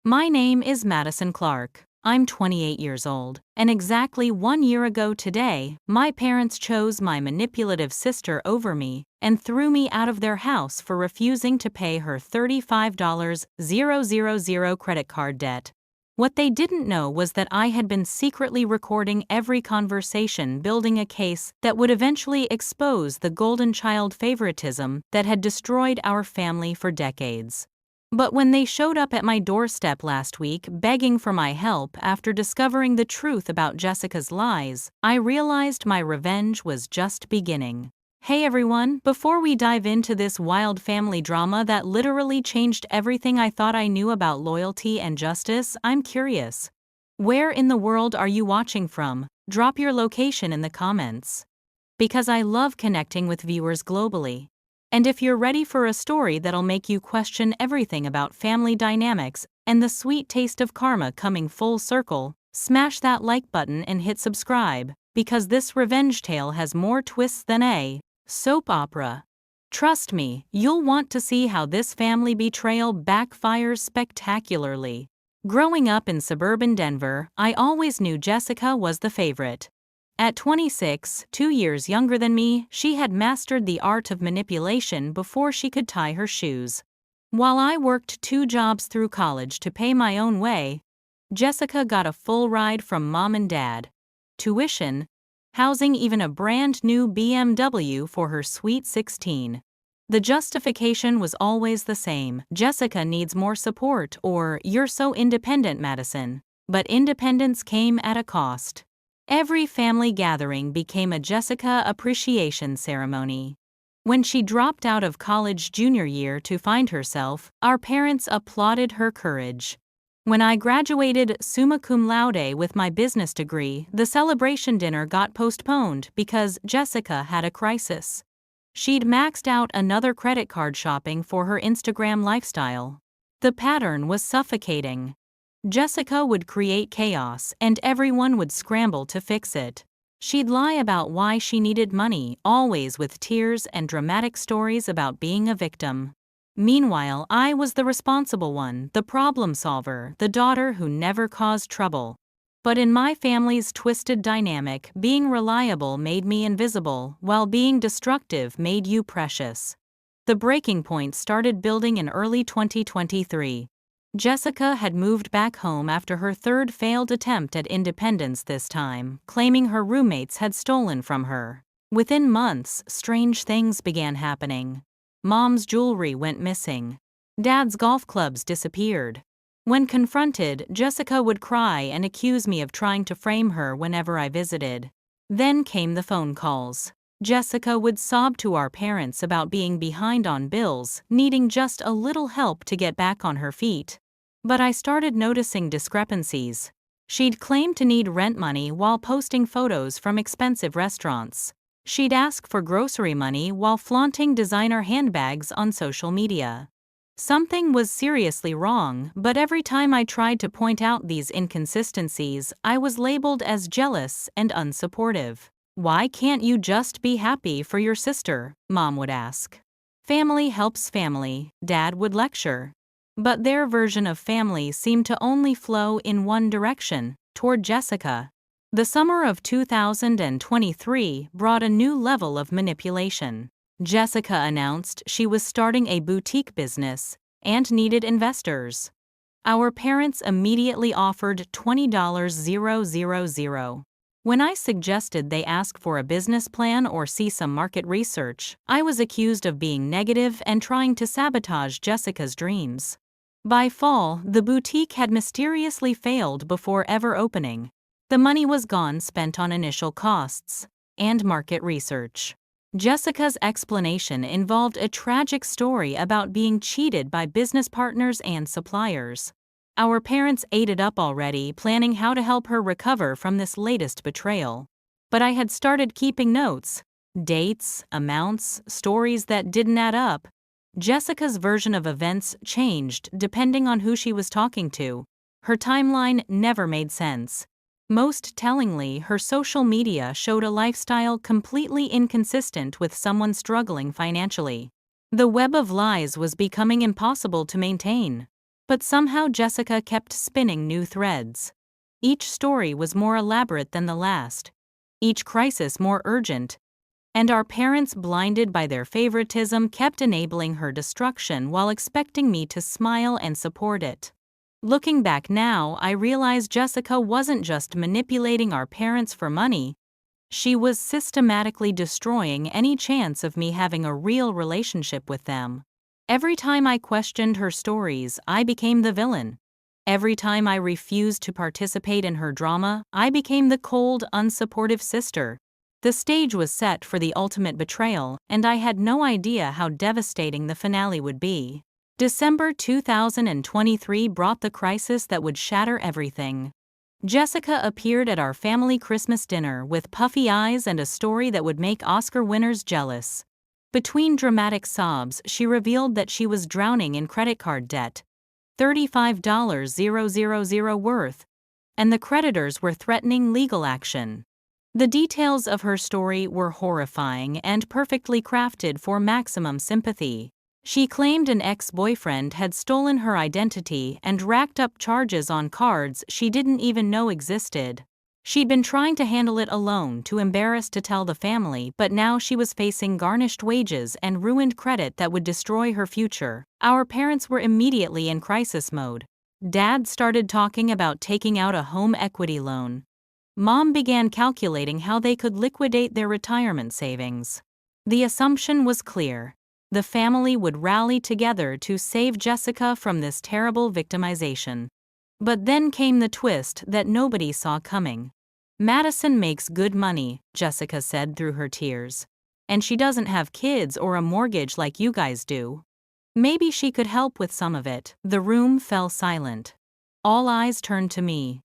My name is Madison Clark. I'm 28 years old, and exactly 1 year ago today, my parents chose my manipulative sister over me and threw me out of their house for refusing to pay her $35,000 credit card debt. What they didn't know was that I had been secretly recording every conversation, building a case that would eventually expose the golden child favoritism that had destroyed our family for decades. But when they showed up at my doorstep last week begging for my help after discovering the truth about Jessica's lies, I realized my revenge was just beginning. Hey everyone, before we dive into this wild family drama that literally changed everything I thought I knew about loyalty and justice, I'm curious. Where in the world are you watching from? Drop your location in the comments. Because I love connecting with viewers globally. And if you're ready for a story that'll make you question everything about family dynamics and the sweet taste of karma coming full circle, smash that like button and hit subscribe, because this revenge tale has more twists than a soap opera. Trust me, you'll want to see how this family betrayal backfires spectacularly. Growing up in suburban Denver, I always knew Jessica was the favorite. At 26, 2 years younger than me, she had mastered the art of manipulation before she could tie her shoes. While I worked 2 jobs through college to pay my own way, Jessica got a full ride from mom and dad. Tuition, housing, even a brand new BMW for her sweet 16. The justification was always the same: Jessica needs more support, or you're so independent, Madison. But independence came at a cost. Every family gathering became a Jessica appreciation ceremony. When she dropped out of college junior year to find herself, our parents applauded her courage. When I graduated summa cum laude with my business degree, the celebration dinner got postponed because Jessica had a crisis. She'd maxed out another credit card shopping for her Instagram lifestyle. The pattern was suffocating. Jessica would create chaos, and everyone would scramble to fix it. She'd lie about why she needed money, always with tears and dramatic stories about being a victim. Meanwhile, I was the responsible one, the problem solver, the daughter who never caused trouble. But in my family's twisted dynamic, being reliable made me invisible, while being destructive made you precious. The breaking point started building in early 2023. Jessica had moved back home after her third failed attempt at independence, this time claiming her roommates had stolen from her. Within months, strange things began happening. Mom's jewelry went missing. Dad's golf clubs disappeared. When confronted, Jessica would cry and accuse me of trying to frame her whenever I visited. Then came the phone calls. Jessica would sob to our parents about being behind on bills, needing just a little help to get back on her feet. But I started noticing discrepancies. She'd claim to need rent money while posting photos from expensive restaurants. She'd ask for grocery money while flaunting designer handbags on social media. Something was seriously wrong, but every time I tried to point out these inconsistencies, I was labeled as jealous and unsupportive. "Why can't you just be happy for your sister?" Mom would ask. "Family helps family," Dad would lecture. But their version of family seemed to only flow in one direction, toward Jessica. The summer of 2023 brought a new level of manipulation. Jessica announced she was starting a boutique business and needed investors. Our parents immediately offered $20,000. When I suggested they ask for a business plan or see some market research, I was accused of being negative and trying to sabotage Jessica's dreams. By fall, the boutique had mysteriously failed before ever opening. The money was gone, spent on initial costs and market research. Jessica's explanation involved a tragic story about being cheated by business partners and suppliers. Our parents ate it up already, planning how to help her recover from this latest betrayal. But I had started keeping notes, dates, amounts, stories that didn't add up. Jessica's version of events changed depending on who she was talking to. Her timeline never made sense. Most tellingly, her social media showed a lifestyle completely inconsistent with someone struggling financially. The web of lies was becoming impossible to maintain. But somehow Jessica kept spinning new threads. Each story was more elaborate than the last, each crisis more urgent, and our parents, blinded by their favoritism, kept enabling her destruction while expecting me to smile and support it. Looking back now, I realize Jessica wasn't just manipulating our parents for money, she was systematically destroying any chance of me having a real relationship with them. Every time I questioned her stories, I became the villain. Every time I refused to participate in her drama, I became the cold, unsupportive sister. The stage was set for the ultimate betrayal, and I had no idea how devastating the finale would be. December 2023 brought the crisis that would shatter everything. Jessica appeared at our family Christmas dinner with puffy eyes and a story that would make Oscar winners jealous. Between dramatic sobs, she revealed that she was drowning in credit card debt, $35,000 worth, and the creditors were threatening legal action. The details of her story were horrifying and perfectly crafted for maximum sympathy. She claimed an ex-boyfriend had stolen her identity and racked up charges on cards she didn't even know existed. She'd been trying to handle it alone, too embarrassed to tell the family, but now she was facing garnished wages and ruined credit that would destroy her future. Our parents were immediately in crisis mode. Dad started talking about taking out a home equity loan. Mom began calculating how they could liquidate their retirement savings. The assumption was clear. The family would rally together to save Jessica from this terrible victimization. But then came the twist that nobody saw coming. Madison makes good money, Jessica said through her tears. And she doesn't have kids or a mortgage like you guys do. Maybe she could help with some of it. The room fell silent. All eyes turned to me.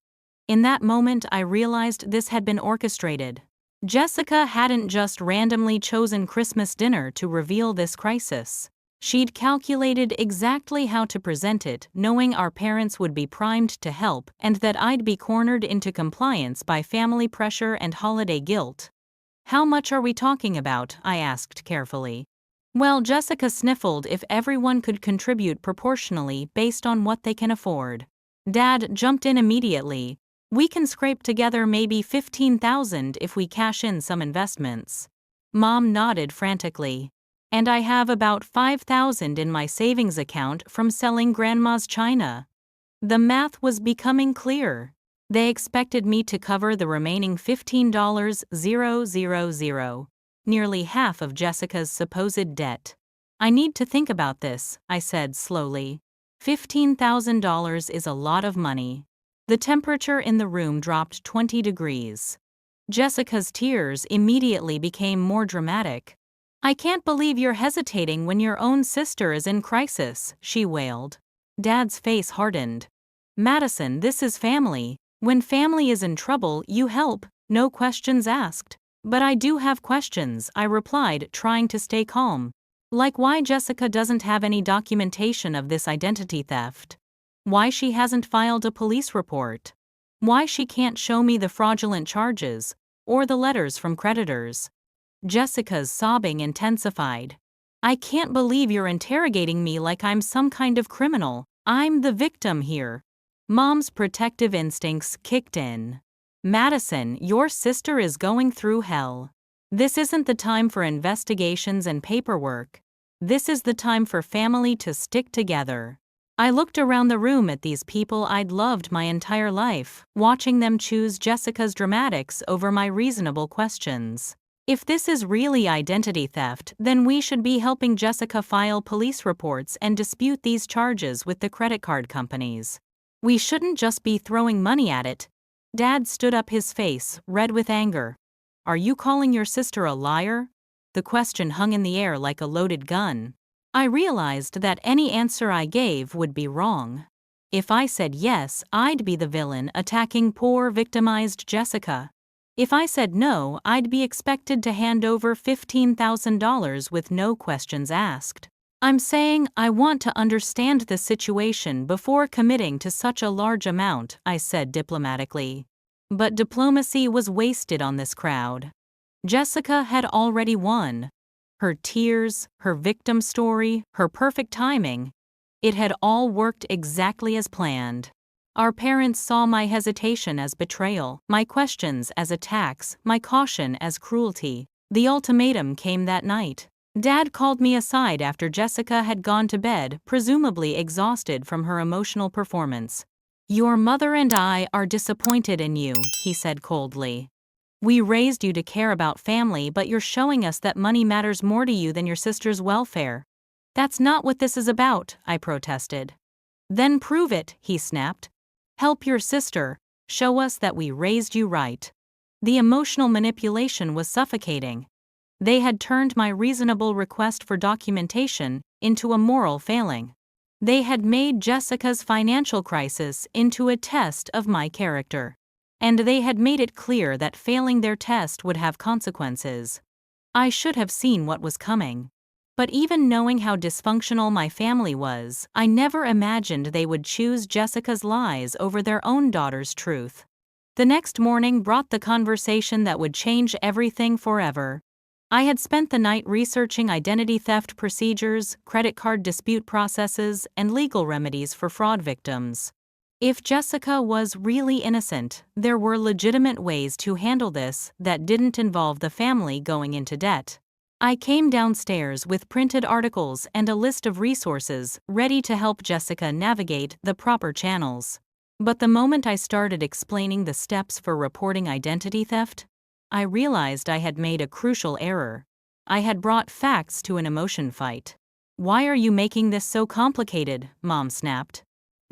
In that moment, I realized this had been orchestrated. Jessica hadn't just randomly chosen Christmas dinner to reveal this crisis. She'd calculated exactly how to present it, knowing our parents would be primed to help and that I'd be cornered into compliance by family pressure and holiday guilt. "How much are we talking about?" I asked carefully. Well, Jessica sniffled. "If everyone could contribute proportionally based on what they can afford." Dad jumped in immediately. "We can scrape together maybe $15,000 if we cash in some investments." Mom nodded frantically. "And I have about $5,000 in my savings account from selling Grandma's china." The math was becoming clear. They expected me to cover the remaining $15,000, nearly half of Jessica's supposed debt. "I need to think about this," I said slowly. $15,000 is a lot of money. The temperature in the room dropped 20 degrees. Jessica's tears immediately became more dramatic. "I can't believe you're hesitating when your own sister is in crisis," she wailed. Dad's face hardened. "Madison, this is family. When family is in trouble, you help, no questions asked." "But I do have questions," I replied, trying to stay calm. "Like why Jessica doesn't have any documentation of this identity theft. Why she hasn't filed a police report. Why she can't show me the fraudulent charges, or the letters from creditors." Jessica's sobbing intensified. "I can't believe you're interrogating me like I'm some kind of criminal. I'm the victim here." Mom's protective instincts kicked in. "Madison, your sister is going through hell. This isn't the time for investigations and paperwork. This is the time for family to stick together." I looked around the room at these people I'd loved my entire life, watching them choose Jessica's dramatics over my reasonable questions. If this is really identity theft, then we should be helping Jessica file police reports and dispute these charges with the credit card companies. We shouldn't just be throwing money at it. Dad stood up, his face red with anger. "Are you calling your sister a liar?" The question hung in the air like a loaded gun. I realized that any answer I gave would be wrong. If I said yes, I'd be the villain attacking poor victimized Jessica. If I said no, I'd be expected to hand over $15,000 with no questions asked. "I'm saying I want to understand the situation before committing to such a large amount," I said diplomatically. But diplomacy was wasted on this crowd. Jessica had already won. Her tears, her victim story, her perfect timing. It had all worked exactly as planned. Our parents saw my hesitation as betrayal, my questions as attacks, my caution as cruelty. The ultimatum came that night. Dad called me aside after Jessica had gone to bed, presumably exhausted from her emotional performance. "Your mother and I are disappointed in you," he said coldly. "We raised you to care about family, but you're showing us that money matters more to you than your sister's welfare." "That's not what this is about," I protested. "Then prove it," he snapped. "Help your sister. Show us that we raised you right." The emotional manipulation was suffocating. They had turned my reasonable request for documentation into a moral failing. They had made Jessica's financial crisis into a test of my character. And they had made it clear that failing their test would have consequences. I should have seen what was coming. But even knowing how dysfunctional my family was, I never imagined they would choose Jessica's lies over their own daughter's truth. The next morning brought the conversation that would change everything forever. I had spent the night researching identity theft procedures, credit card dispute processes, and legal remedies for fraud victims. If Jessica was really innocent, there were legitimate ways to handle this that didn't involve the family going into debt. I came downstairs with printed articles and a list of resources ready to help Jessica navigate the proper channels. But the moment I started explaining the steps for reporting identity theft, I realized I had made a crucial error. I had brought facts to an emotion fight. "Why are you making this so complicated?" Mom snapped.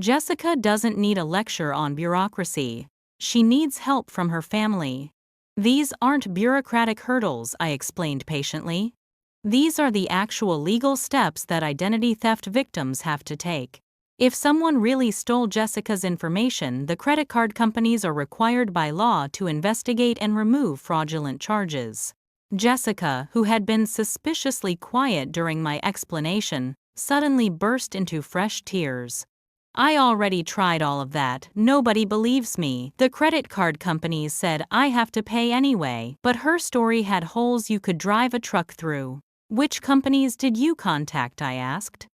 "Jessica doesn't need a lecture on bureaucracy. She needs help from her family." "These aren't bureaucratic hurdles," I explained patiently. "These are the actual legal steps that identity theft victims have to take. If someone really stole Jessica's information, the credit card companies are required by law to investigate and remove fraudulent charges." Jessica, who had been suspiciously quiet during my explanation, suddenly burst into fresh tears. "I already tried all of that. Nobody believes me. The credit card companies said I have to pay anyway, but her story had holes you could drive a truck through." "Which companies did you contact?" I asked.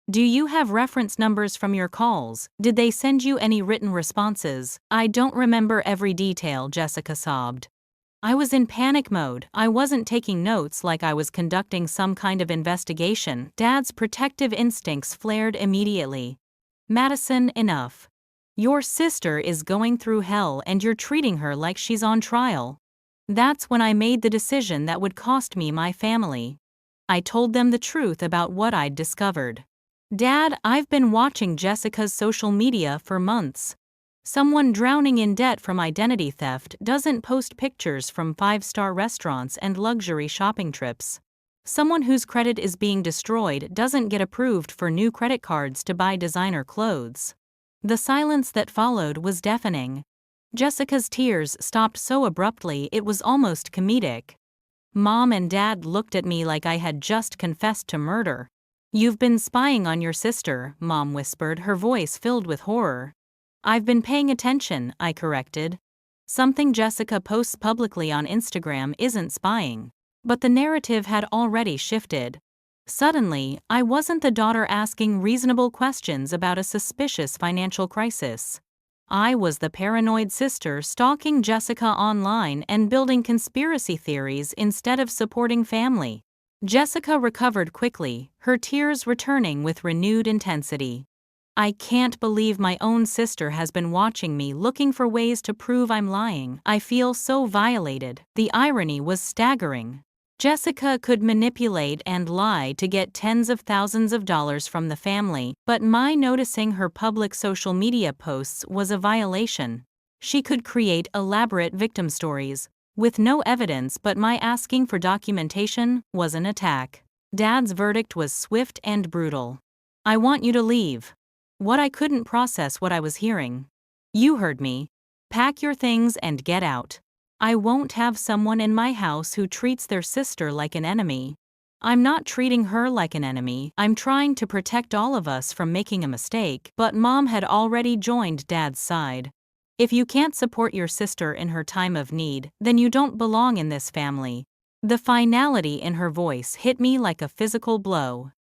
"Do you have reference numbers from your calls? Did they send you any written responses?" "I don't remember every detail," Jessica sobbed. I was in panic mode. I wasn't taking notes like I was conducting some kind of investigation. Dad's protective instincts flared immediately. "Madison, enough. Your sister is going through hell and you're treating her like she's on trial." That's when I made the decision that would cost me my family. I told them the truth about what I'd discovered. "Dad, I've been watching Jessica's social media for months. Someone drowning in debt from identity theft doesn't post pictures from five-star restaurants and luxury shopping trips. Someone whose credit is being destroyed doesn't get approved for new credit cards to buy designer clothes." The silence that followed was deafening. Jessica's tears stopped so abruptly it was almost comedic. Mom and Dad looked at me like I had just confessed to murder. "You've been spying on your sister," Mom whispered, her voice filled with horror. "I've been paying attention," I corrected. "Something Jessica posts publicly on Instagram isn't spying." But the narrative had already shifted. Suddenly, I wasn't the daughter asking reasonable questions about a suspicious financial crisis. I was the paranoid sister stalking Jessica online and building conspiracy theories instead of supporting family. Jessica recovered quickly, her tears returning with renewed intensity. "I can't believe my own sister has been watching me, looking for ways to prove I'm lying. I feel so violated." The irony was staggering. Jessica could manipulate and lie to get tens of thousands of dollars from the family, but my noticing her public social media posts was a violation. She could create elaborate victim stories with no evidence, but my asking for documentation was an attack. Dad's verdict was swift and brutal. "I want you to leave." What I couldn't process what I was hearing. "You heard me. Pack your things and get out. I won't have someone in my house who treats their sister like an enemy." "I'm not treating her like an enemy. I'm trying to protect all of us from making a mistake." But Mom had already joined Dad's side. "If you can't support your sister in her time of need, then you don't belong in this family." The finality in her voice hit me like a physical blow.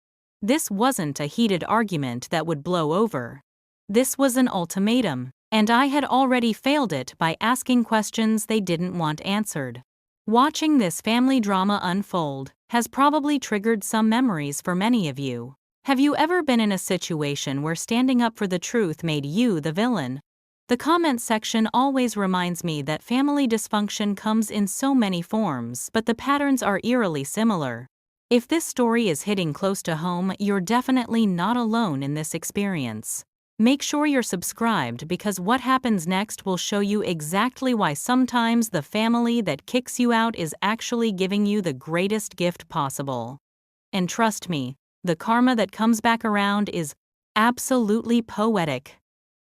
This wasn't a heated argument that would blow over. This was an ultimatum, and I had already failed it by asking questions they didn't want answered. Watching this family drama unfold has probably triggered some memories for many of you. Have you ever been in a situation where standing up for the truth made you the villain? The comment section always reminds me that family dysfunction comes in so many forms, but the patterns are eerily similar. If this story is hitting close to home, you're definitely not alone in this experience. Make sure you're subscribed because what happens next will show you exactly why sometimes the family that kicks you out is actually giving you the greatest gift possible. And trust me, the karma that comes back around is absolutely poetic.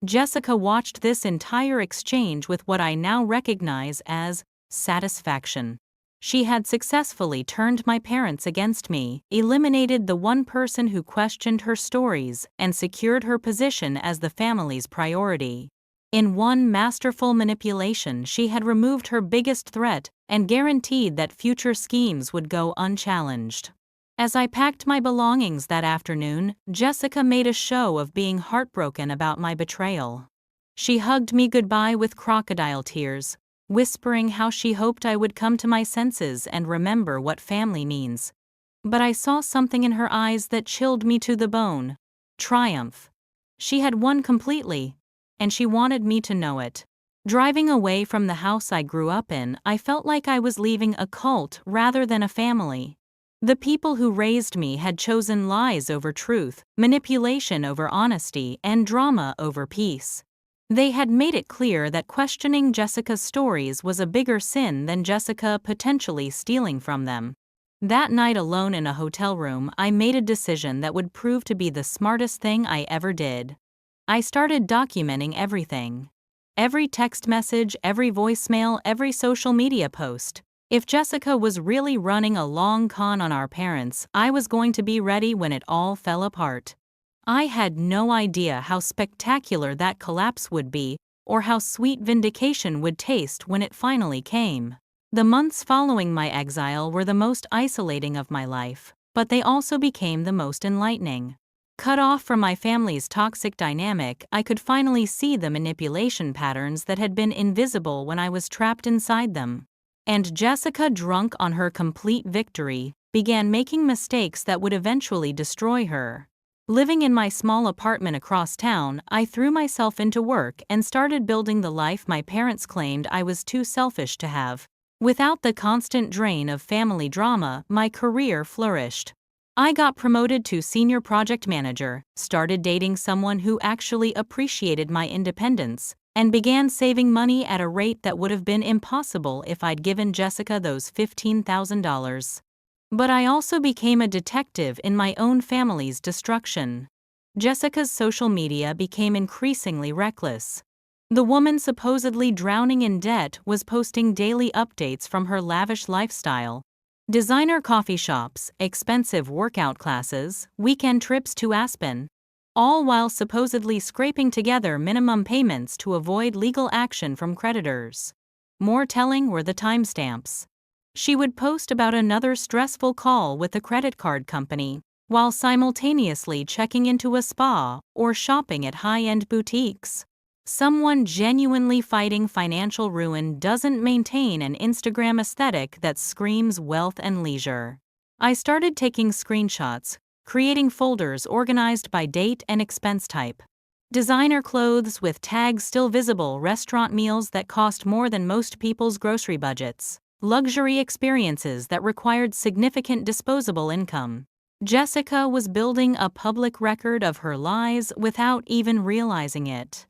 Jessica watched this entire exchange with what I now recognize as satisfaction. She had successfully turned my parents against me, eliminated the one person who questioned her stories, and secured her position as the family's priority. In one masterful manipulation, she had removed her biggest threat and guaranteed that future schemes would go unchallenged. As I packed my belongings that afternoon, Jessica made a show of being heartbroken about my betrayal. She hugged me goodbye with crocodile tears, whispering how she hoped I would come to my senses and remember what family means. But I saw something in her eyes that chilled me to the bone. Triumph. She had won completely, and she wanted me to know it. Driving away from the house I grew up in, I felt like I was leaving a cult rather than a family. The people who raised me had chosen lies over truth, manipulation over honesty, and drama over peace. They had made it clear that questioning Jessica's stories was a bigger sin than Jessica potentially stealing from them. That night alone in a hotel room, I made a decision that would prove to be the smartest thing I ever did. I started documenting everything. Every text message, every voicemail, every social media post. If Jessica was really running a long con on our parents, I was going to be ready when it all fell apart. I had no idea how spectacular that collapse would be, or how sweet vindication would taste when it finally came. The months following my exile were the most isolating of my life, but they also became the most enlightening. Cut off from my family's toxic dynamic, I could finally see the manipulation patterns that had been invisible when I was trapped inside them. And Jessica, drunk on her complete victory, began making mistakes that would eventually destroy her. Living in my small apartment across town, I threw myself into work and started building the life my parents claimed I was too selfish to have. Without the constant drain of family drama, my career flourished. I got promoted to senior project manager, started dating someone who actually appreciated my independence, and began saving money at a rate that would have been impossible if I'd given Jessica those $15,000. But I also became a detective in my own family's destruction. Jessica's social media became increasingly reckless. The woman supposedly drowning in debt was posting daily updates from her lavish lifestyle. Designer coffee shops, expensive workout classes, weekend trips to Aspen. All while supposedly scraping together minimum payments to avoid legal action from creditors. More telling were the timestamps. She would post about another stressful call with a credit card company, while simultaneously checking into a spa or shopping at high-end boutiques. Someone genuinely fighting financial ruin doesn't maintain an Instagram aesthetic that screams wealth and leisure. I started taking screenshots, creating folders organized by date and expense type. Designer clothes with tags still visible, restaurant meals that cost more than most people's grocery budgets. Luxury experiences that required significant disposable income. Jessica was building a public record of her lies without even realizing it.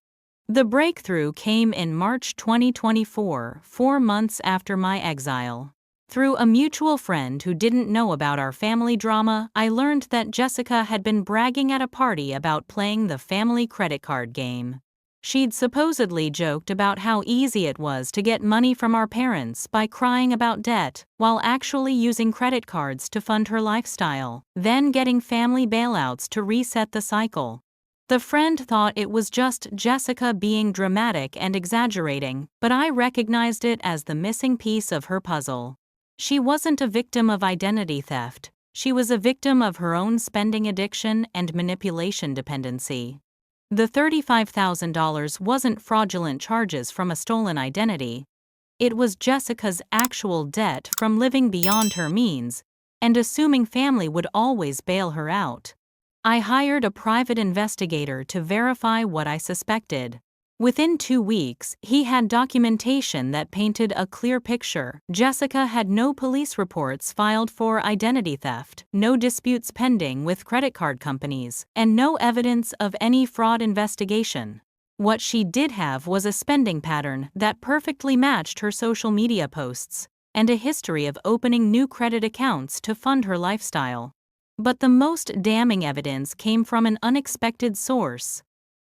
The breakthrough came in March 2024, 4 months after my exile. Through a mutual friend who didn't know about our family drama, I learned that Jessica had been bragging at a party about playing the family credit card game. She'd supposedly joked about how easy it was to get money from our parents by crying about debt, while actually using credit cards to fund her lifestyle, then getting family bailouts to reset the cycle. The friend thought it was just Jessica being dramatic and exaggerating, but I recognized it as the missing piece of her puzzle. She wasn't a victim of identity theft. She was a victim of her own spending addiction and manipulation dependency. The $35,000 wasn't fraudulent charges from a stolen identity. It was Jessica's actual debt from living beyond her means and assuming family would always bail her out. I hired a private investigator to verify what I suspected. Within 2 weeks, he had documentation that painted a clear picture. Jessica had no police reports filed for identity theft, no disputes pending with credit card companies, and no evidence of any fraud investigation. What she did have was a spending pattern that perfectly matched her social media posts, and a history of opening new credit accounts to fund her lifestyle. But the most damning evidence came from an unexpected source: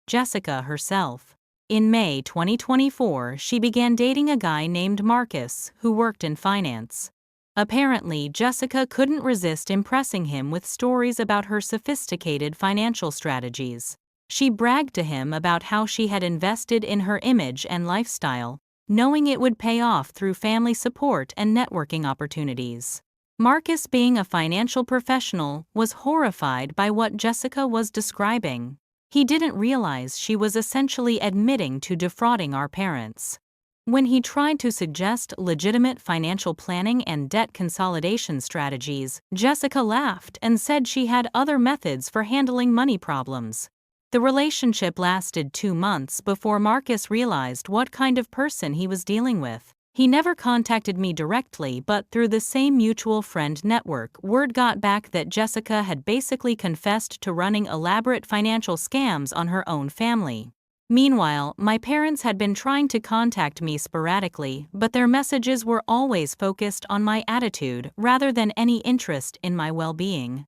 Jessica herself. In May 2024, she began dating a guy named Marcus, who worked in finance. Apparently, Jessica couldn't resist impressing him with stories about her sophisticated financial strategies. She bragged to him about how she had invested in her image and lifestyle, knowing it would pay off through family support and networking opportunities. Marcus, being a financial professional, was horrified by what Jessica was describing. He didn't realize she was essentially admitting to defrauding our parents. When he tried to suggest legitimate financial planning and debt consolidation strategies, Jessica laughed and said she had other methods for handling money problems. The relationship lasted 2 months before Marcus realized what kind of person he was dealing with. He never contacted me directly, but through the same mutual friend network, word got back that Jessica had basically confessed to running elaborate financial scams on her own family. Meanwhile, my parents had been trying to contact me sporadically, but their messages were always focused on my attitude rather than any interest in my well-being.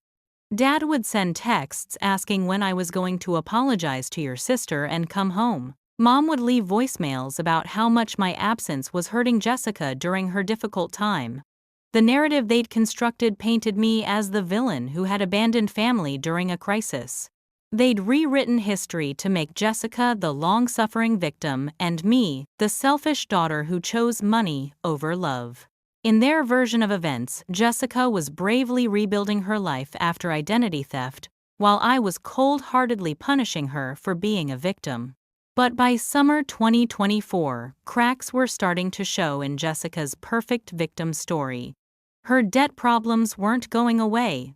Dad would send texts asking when I was going to apologize to your sister and come home. Mom would leave voicemails about how much my absence was hurting Jessica during her difficult time. The narrative they'd constructed painted me as the villain who had abandoned family during a crisis. They'd rewritten history to make Jessica the long-suffering victim and me the selfish daughter who chose money over love. In their version of events, Jessica was bravely rebuilding her life after identity theft, while I was cold-heartedly punishing her for being a victim. But by summer 2024, cracks were starting to show in Jessica's perfect victim story. Her debt problems weren't going away.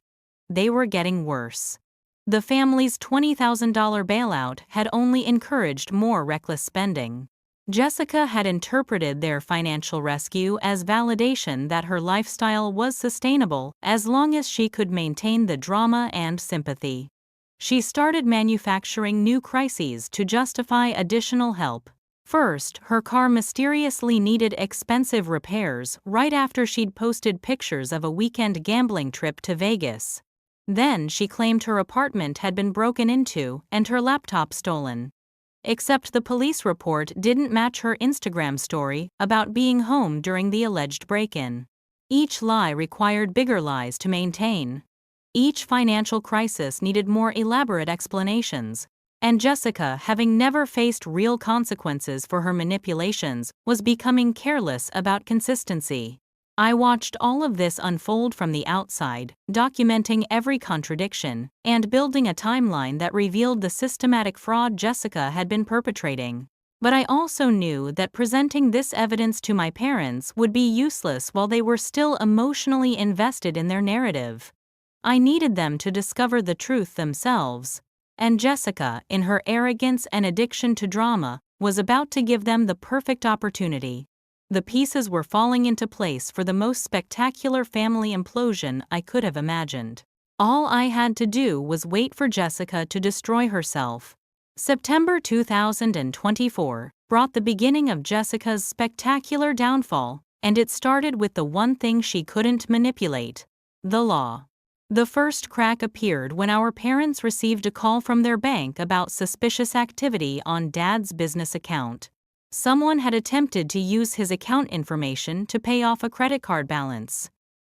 They were getting worse. The family's $20,000 bailout had only encouraged more reckless spending. Jessica had interpreted their financial rescue as validation that her lifestyle was sustainable as long as she could maintain the drama and sympathy. She started manufacturing new crises to justify additional help. First, her car mysteriously needed expensive repairs right after she'd posted pictures of a weekend gambling trip to Vegas. Then she claimed her apartment had been broken into and her laptop stolen. Except the police report didn't match her Instagram story about being home during the alleged break-in. Each lie required bigger lies to maintain. Each financial crisis needed more elaborate explanations, and Jessica, having never faced real consequences for her manipulations, was becoming careless about consistency. I watched all of this unfold from the outside, documenting every contradiction, and building a timeline that revealed the systematic fraud Jessica had been perpetrating. But I also knew that presenting this evidence to my parents would be useless while they were still emotionally invested in their narrative. I needed them to discover the truth themselves, and Jessica, in her arrogance and addiction to drama, was about to give them the perfect opportunity. The pieces were falling into place for the most spectacular family implosion I could have imagined. All I had to do was wait for Jessica to destroy herself. September 2024 brought the beginning of Jessica's spectacular downfall, and it started with the one thing she couldn't manipulate: the law. The first crack appeared when our parents received a call from their bank about suspicious activity on Dad's business account. Someone had attempted to use his account information to pay off a credit card balance.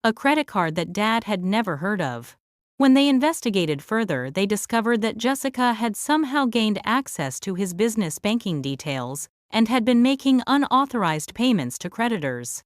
A credit card that Dad had never heard of. When they investigated further, they discovered that Jessica had somehow gained access to his business banking details and had been making unauthorized payments to creditors.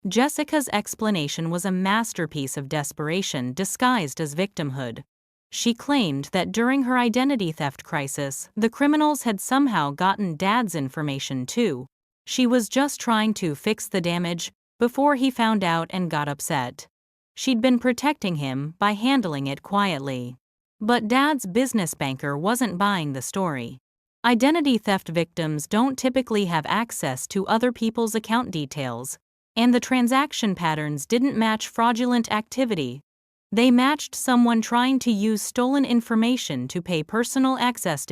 Jessica's explanation was a masterpiece of desperation disguised as victimhood. She claimed that during her identity theft crisis, the criminals had somehow gotten Dad's information too. She was just trying to fix the damage before he found out and got upset. She'd been protecting him by handling it quietly. But Dad's business banker wasn't buying the story. Identity theft victims don't typically have access to other people's account details, and the transaction patterns didn't match fraudulent activity. They matched someone trying to use stolen information to pay personal access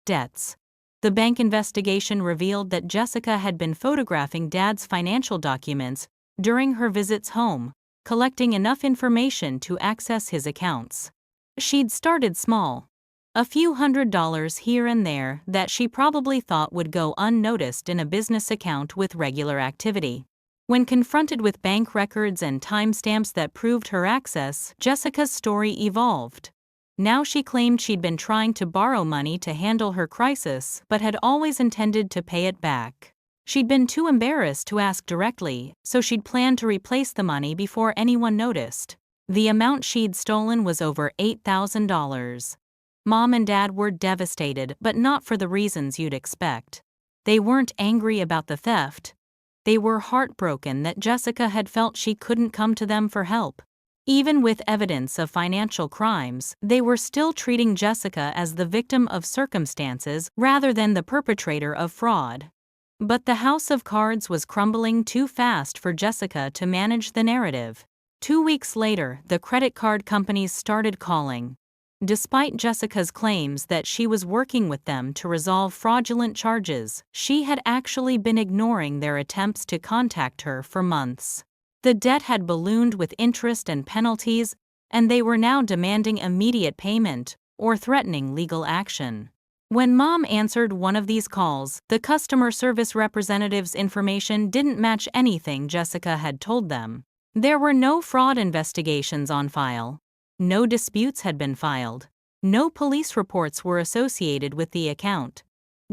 debts. The bank investigation revealed that Jessica had been photographing Dad's financial documents during her visits home, collecting enough information to access his accounts. She'd started small, a few $100s here and there that she probably thought would go unnoticed in a business account with regular activity. When confronted with bank records and timestamps that proved her access, Jessica's story evolved. Now she claimed she'd been trying to borrow money to handle her crisis but had always intended to pay it back. She'd been too embarrassed to ask directly, so she'd planned to replace the money before anyone noticed. The amount she'd stolen was over $8,000. Mom and Dad were devastated, but not for the reasons you'd expect. They weren't angry about the theft. They were heartbroken that Jessica had felt she couldn't come to them for help. Even with evidence of financial crimes, they were still treating Jessica as the victim of circumstances rather than the perpetrator of fraud. But the house of cards was crumbling too fast for Jessica to manage the narrative. 2 weeks later, the credit card companies started calling. Despite Jessica's claims that she was working with them to resolve fraudulent charges, she had actually been ignoring their attempts to contact her for months. The debt had ballooned with interest and penalties, and they were now demanding immediate payment or threatening legal action. When Mom answered one of these calls, the customer service representative's information didn't match anything Jessica had told them. There were no fraud investigations on file. No disputes had been filed. No police reports were associated with the account.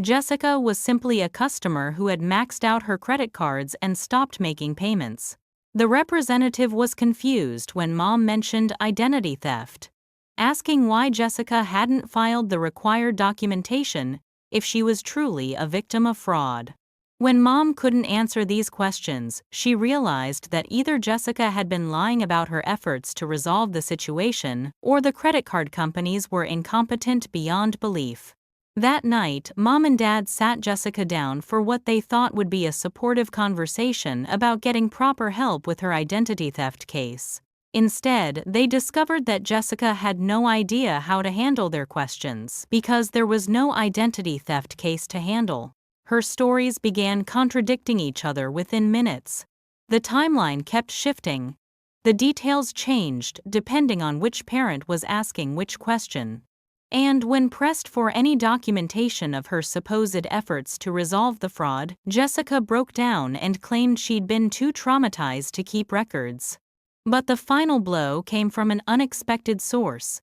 Jessica was simply a customer who had maxed out her credit cards and stopped making payments. The representative was confused when Mom mentioned identity theft, asking why Jessica hadn't filed the required documentation if she was truly a victim of fraud. When Mom couldn't answer these questions, she realized that either Jessica had been lying about her efforts to resolve the situation, or the credit card companies were incompetent beyond belief. That night, Mom and Dad sat Jessica down for what they thought would be a supportive conversation about getting proper help with her identity theft case. Instead, they discovered that Jessica had no idea how to handle their questions because there was no identity theft case to handle. Her stories began contradicting each other within minutes. The timeline kept shifting. The details changed depending on which parent was asking which question. And when pressed for any documentation of her supposed efforts to resolve the fraud, Jessica broke down and claimed she'd been too traumatized to keep records. But the final blow came from an unexpected source: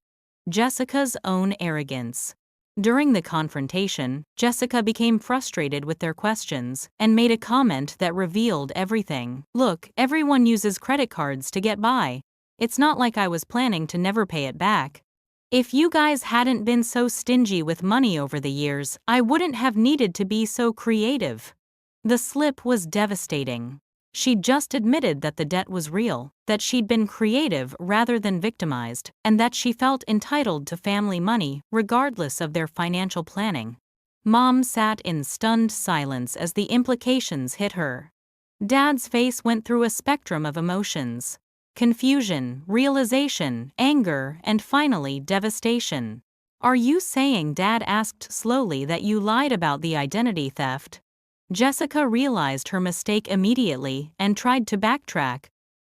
Jessica's own arrogance. During the confrontation, Jessica became frustrated with their questions and made a comment that revealed everything. "Look, everyone uses credit cards to get by. It's not like I was planning to never pay it back. If you guys hadn't been so stingy with money over the years, I wouldn't have needed to be so creative." The slip was devastating. She'd just admitted that the debt was real, that she'd been creative rather than victimized, and that she felt entitled to family money regardless of their financial planning. Mom sat in stunned silence as the implications hit her. Dad's face went through a spectrum of emotions: confusion, realization, anger, and finally devastation. "Are you saying," Dad asked slowly, "that you lied about the identity theft?" Jessica realized her mistake immediately and tried to backtrack,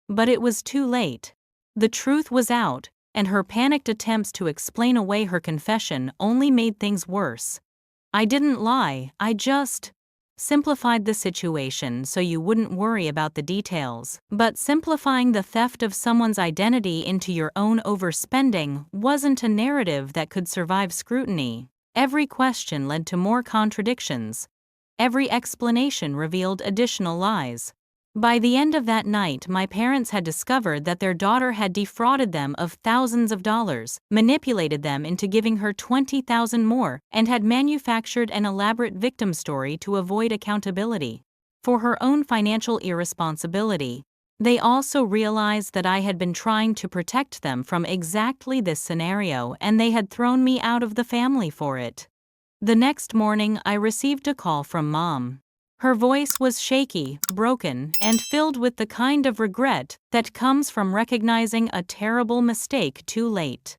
but it was too late. The truth was out, and her panicked attempts to explain away her confession only made things worse. "I didn't lie, I just simplified the situation so you wouldn't worry about the details." But simplifying the theft of someone's identity into your own overspending wasn't a narrative that could survive scrutiny. Every question led to more contradictions. Every explanation revealed additional lies. By the end of that night, my parents had discovered that their daughter had defrauded them of thousands of dollars, manipulated them into giving her $20,000 more, and had manufactured an elaborate victim story to avoid accountability for her own financial irresponsibility. They also realized that I had been trying to protect them from exactly this scenario, and they had thrown me out of the family for it. The next morning, I received a call from Mom. Her voice was shaky, broken, and filled with the kind of regret that comes from recognizing a terrible mistake too late.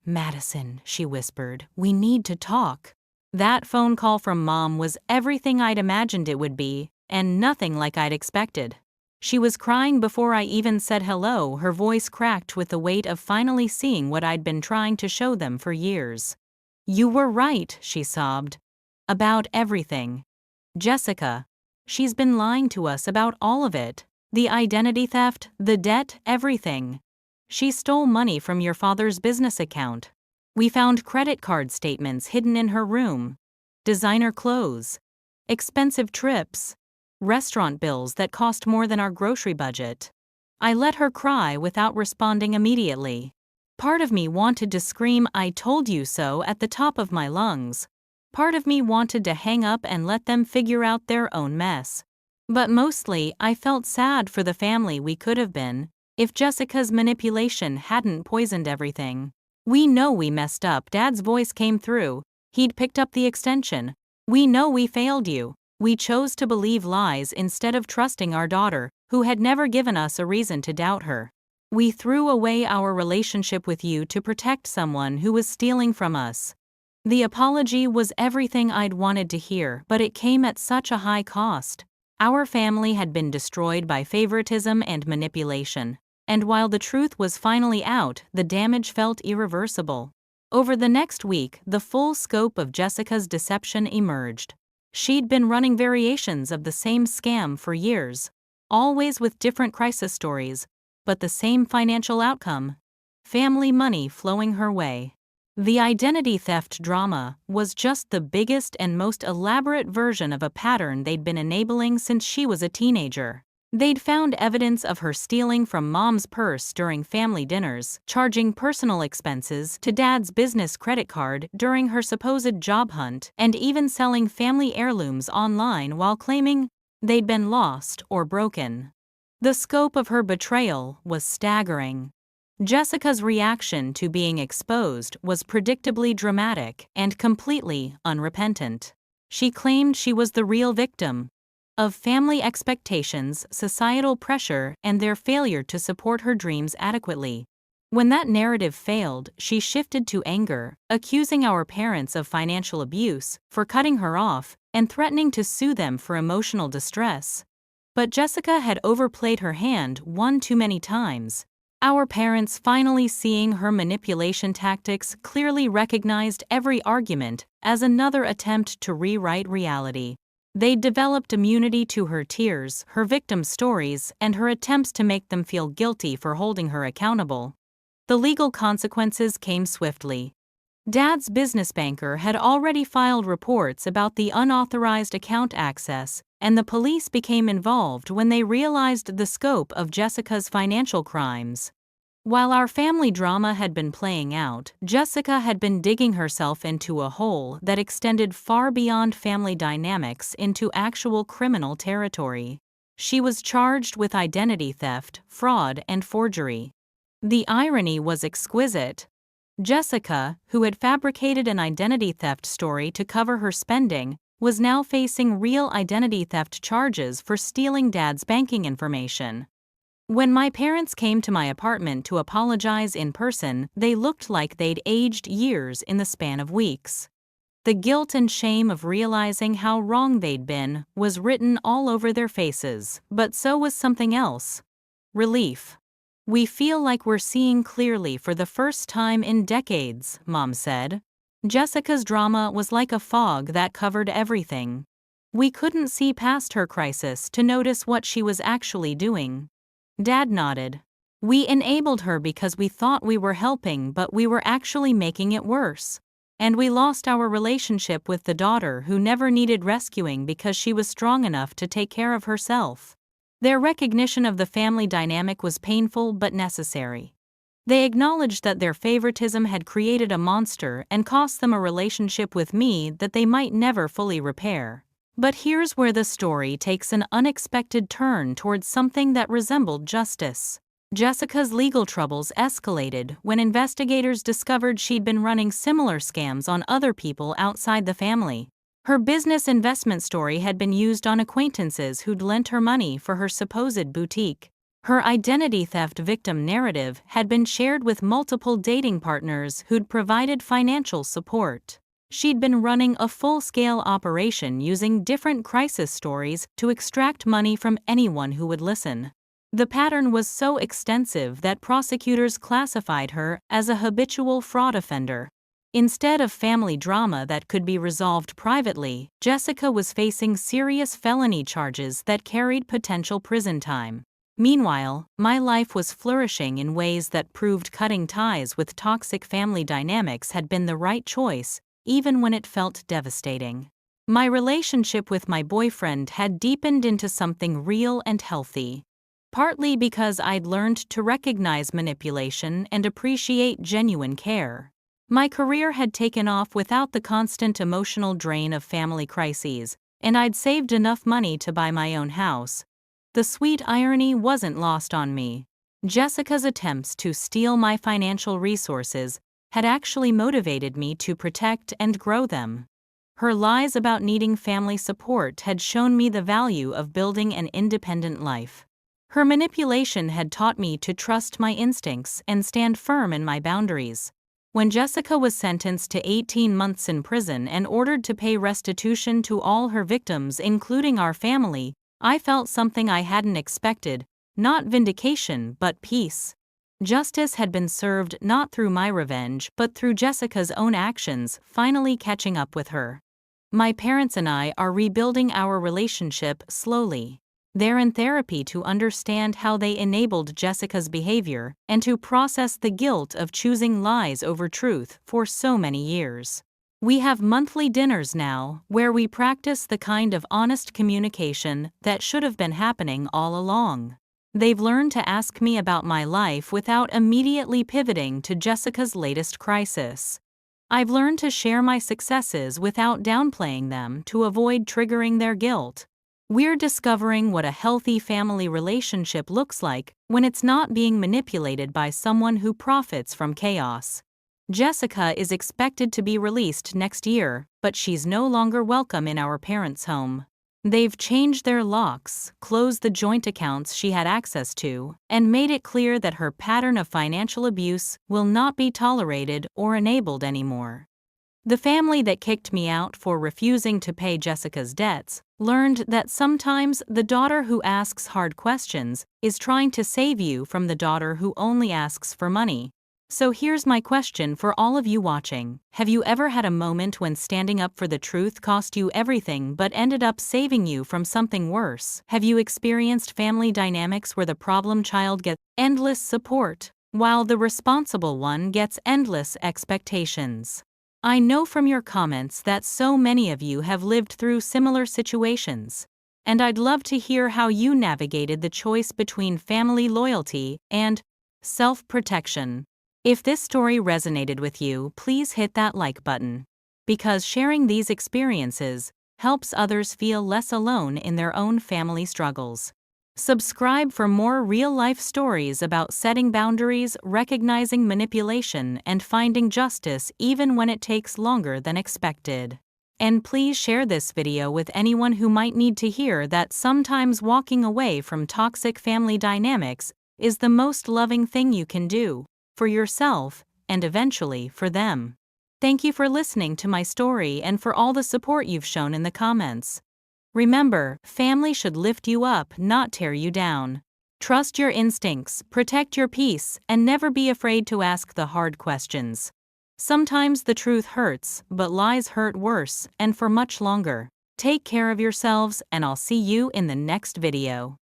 "Madison," she whispered, "we need to talk." That phone call from Mom was everything I'd imagined it would be, and nothing like I'd expected. She was crying before I even said hello, her voice cracked with the weight of finally seeing what I'd been trying to show them for years. "You were right," she sobbed. "About everything. Jessica. She's been lying to us about all of it. The identity theft, the debt, everything. She stole money from your father's business account. We found credit card statements hidden in her room. Designer clothes. Expensive trips. Restaurant bills that cost more than our grocery budget." I let her cry without responding immediately. Part of me wanted to scream, "I told you so," at the top of my lungs. Part of me wanted to hang up and let them figure out their own mess. But mostly, I felt sad for the family we could have been if Jessica's manipulation hadn't poisoned everything. "We know we messed up," Dad's voice came through. He'd picked up the extension. "We know we failed you. We chose to believe lies instead of trusting our daughter, who had never given us a reason to doubt her. We threw away our relationship with you to protect someone who was stealing from us." The apology was everything I'd wanted to hear, but it came at such a high cost. Our family had been destroyed by favoritism and manipulation, and while the truth was finally out, the damage felt irreversible. Over the next week, the full scope of Jessica's deception emerged. She'd been running variations of the same scam for years, always with different crisis stories, but the same financial outcome: family money flowing her way. The identity theft drama was just the biggest and most elaborate version of a pattern they'd been enabling since she was a teenager. They'd found evidence of her stealing from Mom's purse during family dinners, charging personal expenses to Dad's business credit card during her supposed job hunt, and even selling family heirlooms online while claiming they'd been lost or broken. The scope of her betrayal was staggering. Jessica's reaction to being exposed was predictably dramatic and completely unrepentant. She claimed she was the real victim of family expectations, societal pressure, and their failure to support her dreams adequately. When that narrative failed, she shifted to anger, accusing our parents of financial abuse, for cutting her off, and threatening to sue them for emotional distress. But Jessica had overplayed her hand one too many times. Our parents, finally seeing her manipulation tactics, clearly recognized every argument as another attempt to rewrite reality. They'd developed immunity to her tears, her victim stories, and her attempts to make them feel guilty for holding her accountable. The legal consequences came swiftly. Dad's business banker had already filed reports about the unauthorized account access, and the police became involved when they realized the scope of Jessica's financial crimes. While our family drama had been playing out, Jessica had been digging herself into a hole that extended far beyond family dynamics into actual criminal territory. She was charged with identity theft, fraud, and forgery. The irony was exquisite. Jessica, who had fabricated an identity theft story to cover her spending, was now facing real identity theft charges for stealing Dad's banking information. When my parents came to my apartment to apologize in person, they looked like they'd aged years in the span of weeks. The guilt and shame of realizing how wrong they'd been was written all over their faces, but so was something else: relief. "We feel like we're seeing clearly for the first time in decades," Mom said. Jessica's drama was like a fog that covered everything. We couldn't see past her crisis to notice what she was actually doing. Dad nodded. "We enabled her because we thought we were helping, but we were actually making it worse. And we lost our relationship with the daughter who never needed rescuing because she was strong enough to take care of herself." Their recognition of the family dynamic was painful but necessary. They acknowledged that their favoritism had created a monster and cost them a relationship with me that they might never fully repair. But here's where the story takes an unexpected turn towards something that resembled justice. Jessica's legal troubles escalated when investigators discovered she'd been running similar scams on other people outside the family. Her business investment story had been used on acquaintances who'd lent her money for her supposed boutique. Her identity theft victim narrative had been shared with multiple dating partners who'd provided financial support. She'd been running a full-scale operation using different crisis stories to extract money from anyone who would listen. The pattern was so extensive that prosecutors classified her as a habitual fraud offender. Instead of family drama that could be resolved privately, Jessica was facing serious felony charges that carried potential prison time. Meanwhile, my life was flourishing in ways that proved cutting ties with toxic family dynamics had been the right choice, even when it felt devastating. My relationship with my boyfriend had deepened into something real and healthy. Partly because I'd learned to recognize manipulation and appreciate genuine care. My career had taken off without the constant emotional drain of family crises, and I'd saved enough money to buy my own house. The sweet irony wasn't lost on me. Jessica's attempts to steal my financial resources had actually motivated me to protect and grow them. Her lies about needing family support had shown me the value of building an independent life. Her manipulation had taught me to trust my instincts and stand firm in my boundaries. When Jessica was sentenced to 18 months in prison and ordered to pay restitution to all her victims, including our family, I felt something I hadn't expected, not vindication but peace. Justice had been served not through my revenge but through Jessica's own actions finally catching up with her. My parents and I are rebuilding our relationship slowly. They're in therapy to understand how they enabled Jessica's behavior and to process the guilt of choosing lies over truth for so many years. We have monthly dinners now where we practice the kind of honest communication that should have been happening all along. They've learned to ask me about my life without immediately pivoting to Jessica's latest crisis. I've learned to share my successes without downplaying them to avoid triggering their guilt. We're discovering what a healthy family relationship looks like when it's not being manipulated by someone who profits from chaos. Jessica is expected to be released next year, but she's no longer welcome in our parents' home. They've changed their locks, closed the joint accounts she had access to, and made it clear that her pattern of financial abuse will not be tolerated or enabled anymore. The family that kicked me out for refusing to pay Jessica's debts learned that sometimes the daughter who asks hard questions is trying to save you from the daughter who only asks for money. So here's my question for all of you watching. Have you ever had a moment when standing up for the truth cost you everything but ended up saving you from something worse? Have you experienced family dynamics where the problem child gets endless support, while the responsible one gets endless expectations? I know from your comments that so many of you have lived through similar situations, and I'd love to hear how you navigated the choice between family loyalty and self-protection. If this story resonated with you, please hit that like button, because sharing these experiences helps others feel less alone in their own family struggles. Subscribe for more real-life stories about setting boundaries, recognizing manipulation, and finding justice even when it takes longer than expected. And please share this video with anyone who might need to hear that sometimes walking away from toxic family dynamics is the most loving thing you can do, for yourself, and eventually for them. Thank you for listening to my story and for all the support you've shown in the comments. Remember, family should lift you up, not tear you down. Trust your instincts, protect your peace, and never be afraid to ask the hard questions. Sometimes the truth hurts, but lies hurt worse, and for much longer. Take care of yourselves, and I'll see you in the next video.